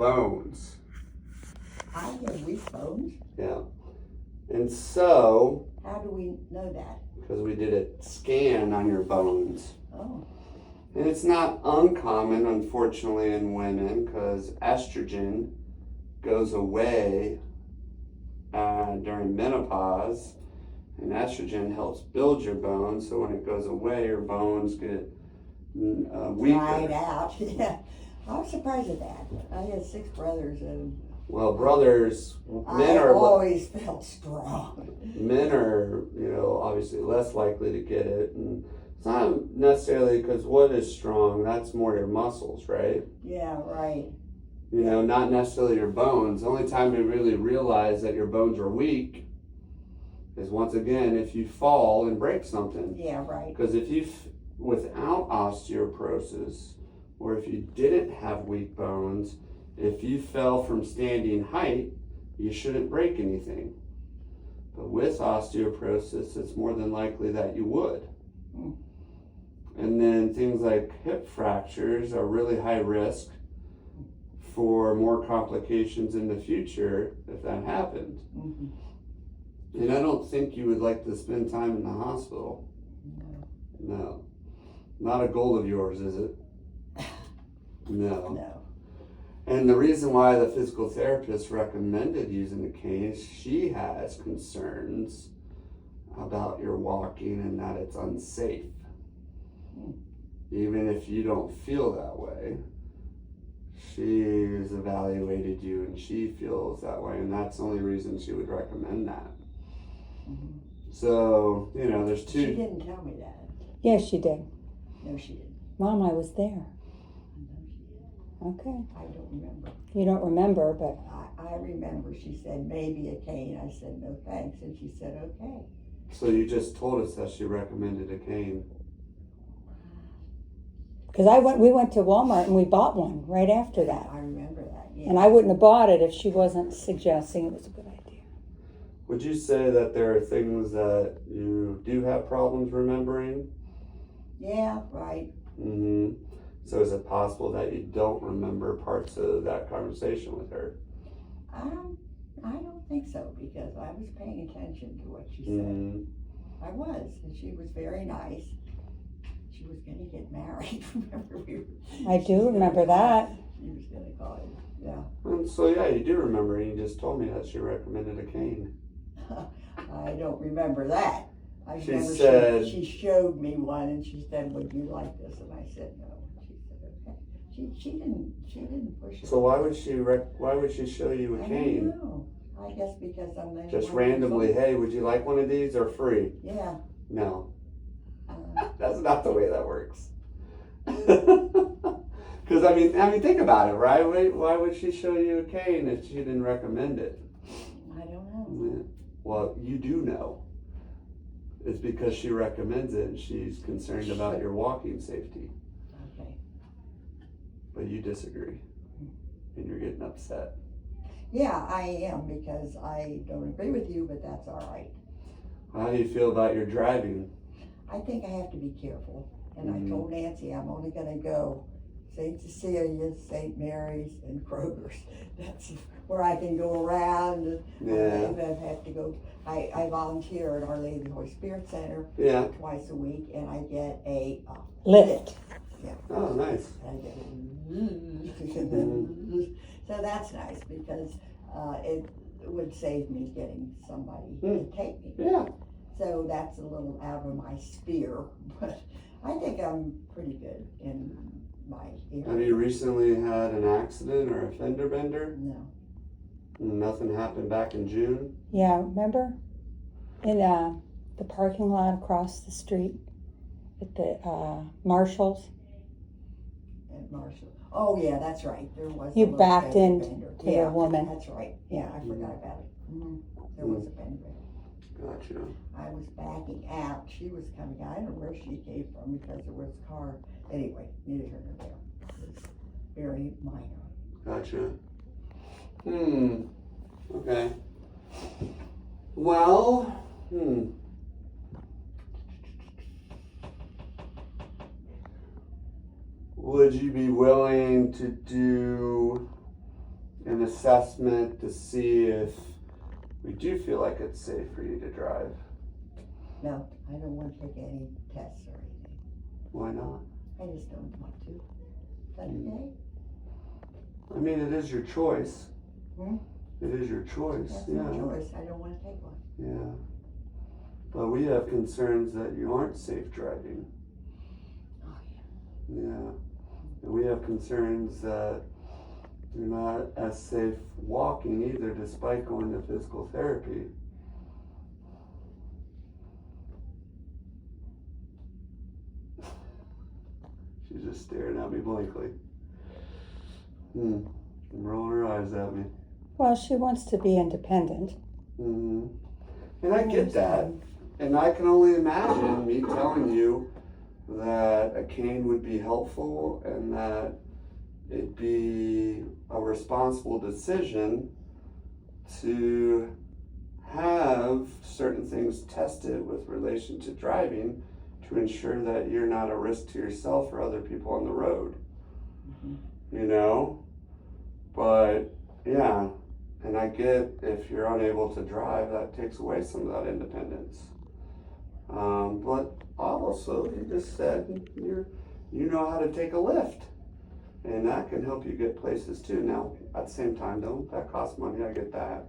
bones. I get weak bones? Yeah. And so... How do we know that? Because we did a scan on your bones. Oh. And it's not uncommon, unfortunately, in women because estrogen goes away during menopause. And estrogen helps build your bones, so when it goes away, your bones get weaker. Dried out, yeah. I was surprised at that. I had 6 brothers, and well, brothers, I always felt strong. Men are, obviously less likely to get it, and it's not necessarily because what is strong. That's more your muscles, right? Yeah, right. Not necessarily your bones. The only time you really realize that your bones are weak is once again if you fall and break something. Yeah, right. Because without osteoporosis, or if you didn't have weak bones, if you fell from standing height, you shouldn't break anything. But with osteoporosis, it's more than likely that you would. Mm. And then things like hip fractures are really high risk for more complications in the future if that happened. Mm-hmm. And I don't think you would like to spend time in the hospital. No. Not a goal of yours, is it? No. And the reason why the physical therapist recommended using the cane is she has concerns about your walking and that it's unsafe. Even if you don't feel that way, she's evaluated you and she feels that way, and that's the only reason she would recommend that. Mm-hmm. So, there's two. She didn't tell me that. Yes, she did. No, she didn't. Mom, I was there. No, she didn't. Okay. I don't remember. You don't remember, but... I remember she said, maybe a cane. I said, no thanks. And she said, okay. So you just told us that she recommended a cane. Because we went to Walmart and we bought one right after that. I remember that, yeah. And I wouldn't have bought it if she wasn't suggesting it was a good idea. Would you say that there are things that you do have problems remembering? Yeah, right. Mm-hmm. So is it possible that you don't remember parts of that conversation with her? I don't think so, because I was paying attention to what she said. Mm-hmm. I was, and she was very nice. She was going to get married. Remember, I do remember that. She was going to call it, yeah. And so yeah, you do remember. You just told me that she recommended a cane. I don't remember that. I She remember said she showed me one, and she said, "Would you like this?" And I said, "No." She said, "Okay." She didn't push it. So why would she show you a cane? I don't know. I guess because I'm the Just randomly, hey, would you like one of these or free? Yeah. No. That's not the way that works. Because I mean, think about it, right? Why would she show you a cane if she didn't recommend it? I don't know. Well, you do know. It's because she recommends it and she's concerned about your walking safety. Okay. But you disagree, and you're getting upset. Yeah, I am, because I don't agree with you, but that's all right. How do you feel about your driving? I think I have to be careful. And I told Nancy I'm only going to go St. Cecilia's, St. Mary's, and Kroger's. That's where I can go around. Yeah. I have to go. I volunteer at Our Lady of the Holy Spirit Center twice a week, and I get a lift. Yeah. Oh, nice. I get So that's nice, because it would save me getting somebody to take me. Yeah. So that's a little out of my sphere, but I think I'm pretty good in my area. Have you recently had an accident or a fender bender? No. Nothing happened back in June? Yeah, remember? In the parking lot across the street at the Marshalls. At Marshall. Oh, yeah, that's right. There was You a little backed fender into bender. the woman. That's right. Yeah, I forgot about it. Mm-hmm. There was a fender bender. Gotcha. I was backing out. She was coming out. I don't know where she came from, because there was a car. Anyway, neither here nor there. It was very minor. Gotcha. Okay. Well, Would you be willing to do an assessment to see if we do feel like it's safe for you to drive. No, I don't want to take any tests or anything. Why not? I just don't want to. Is that okay? I mean, it is your choice. Hmm? It is your choice. That's yeah. my choice. I don't want to take one. Yeah. But we have concerns that you aren't safe driving. Oh, yeah. Yeah. And we have concerns that you're not as safe walking either, despite going to physical therapy. She's just staring at me blankly. And rolling her eyes at me. Well, she wants to be independent. And I get that. And I can only imagine me telling you that a cane would be helpful and that it'd be a responsible decision to have certain things tested with relation to driving to ensure that you're not a risk to yourself or other people on the road. You know? But yeah, and I get if you're unable to drive, that takes away some of that independence. But also, you just said you know how to take a lift, and that can help you get places too. Now, at the same time, though, that costs money. I get that.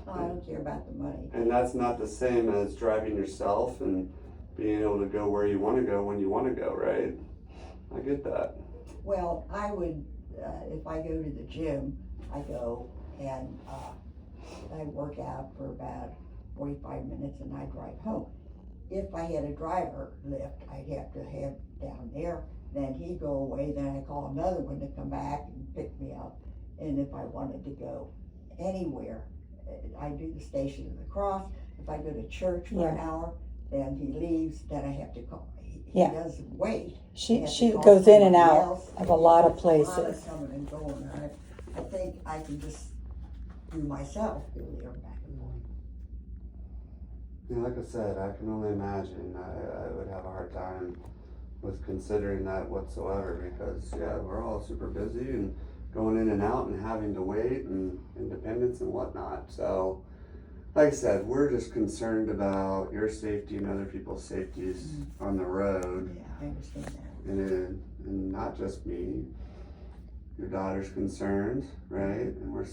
Oh, I don't care about the money. And that's not the same as driving yourself and being able to go where you want to go when you want to go, right? I get that. Well, I would, if I go to the gym, I go and I work out for about 45 minutes and I drive home. If I had a driver lift, I'd have to have down there, then he'd go away, then I call another one to come back and pick me up. And if I wanted to go anywhere, I do the Station of the Cross. If I go to church for an hour, then he leaves, then I have to call. He doesn't wait. She goes in and out of a lot of A lot places. of coming and going. I think I can just do myself, go there and back and forth. Yeah, like I said, I can only imagine. I would have a hard time with considering that whatsoever because, yeah, we're all super busy and going in and out and having to wait and independence and whatnot. So, like I said, we're just concerned about your safety and other people's safeties on the road. Yeah, I understand that. And not just me. Your daughter's concerned, right? And we're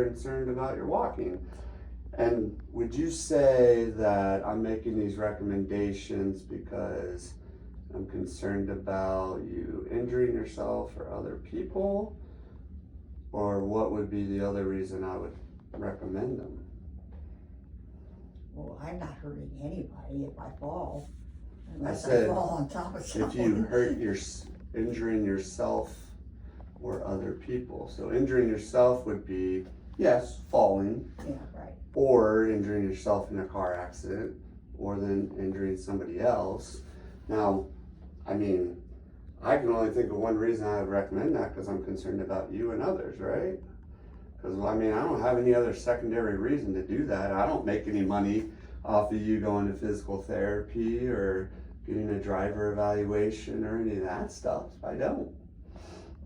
concerned about your walking. And would you say that I'm making these recommendations because I'm concerned about you injuring yourself or other people? Or what would be the other reason I would recommend them? Well, I'm not hurting anybody if I fall. Unless I fall on top of someone. If you hurt injuring yourself or other people. So injuring yourself would be, yes, falling. Yeah, right. Or injuring yourself in a car accident, or then injuring somebody else. Now, I mean, I can only think of one reason I would recommend that because I'm concerned about you and others, right? Because, I mean, I don't have any other secondary reason to do that. I don't make any money off of you going to physical therapy or getting a driver evaluation or any of that stuff. I don't.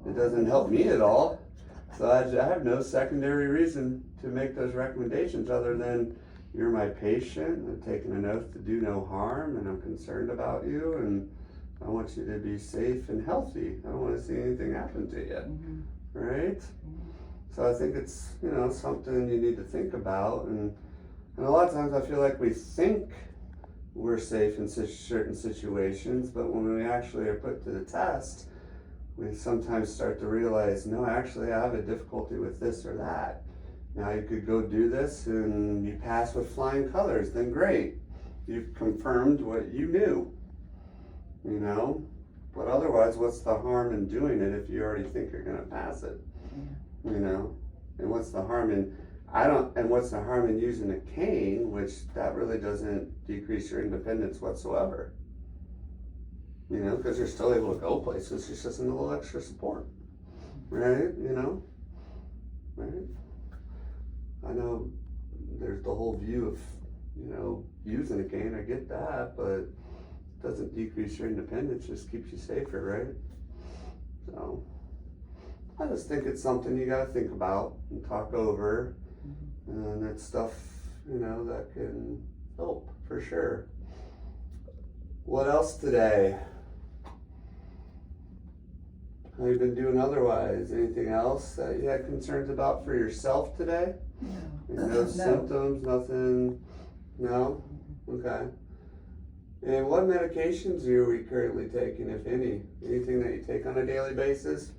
It doesn't help me at all. So I have no secondary reason to make those recommendations other than you're my patient, I'm taking an oath to do no harm, and I'm concerned about you, and I want you to be safe and healthy. I don't want to see anything happen to you, right? So I think it's, something you need to think about, and a lot of times I feel like we think we're safe in certain situations, but when we actually are put to the test, we sometimes start to realize, no, actually I have a difficulty with this or that. Now you could go do this and you pass with flying colors, then great. You've confirmed what you knew, But otherwise, what's the harm in doing it if you already think you're gonna pass it? And what's the harm in using a cane, which that really doesn't decrease your independence whatsoever. Because you're still able to go places, it's just a little extra support, right? Right? I know there's the whole view of, using a cane, I get that, but it doesn't decrease your independence, just keeps you safer, right? So, I just think it's something you gotta think about and talk over. And it's stuff, that can help for sure. What else today? How you been doing otherwise? Anything else that you had concerns about for yourself today? No. No symptoms, nothing? No? Okay. And what medications are we currently taking, if any? Anything that you take on a daily basis?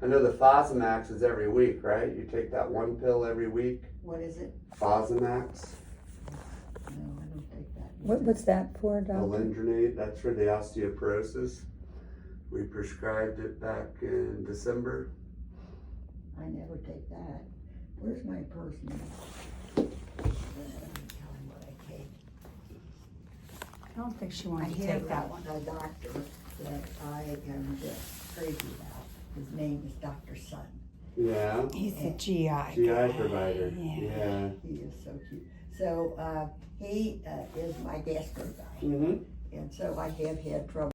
I know the Fosamax is every week, right? You take that one pill every week? What is it? Fosamax? No, I don't take that. What's that for, Doctor? Alendronate, that's for the osteoporosis. We prescribed it back in December. I never take that. Where's my purse now? Let me tell him what I take. I don't think she I wanted to have take that one. a doctor that I am just crazy about. His name is Dr. Sun. Yeah. He's a GI. GI guy. provider. Yeah. He is so cute. So he is my gastro guy. Mm-hmm. And so I have had trouble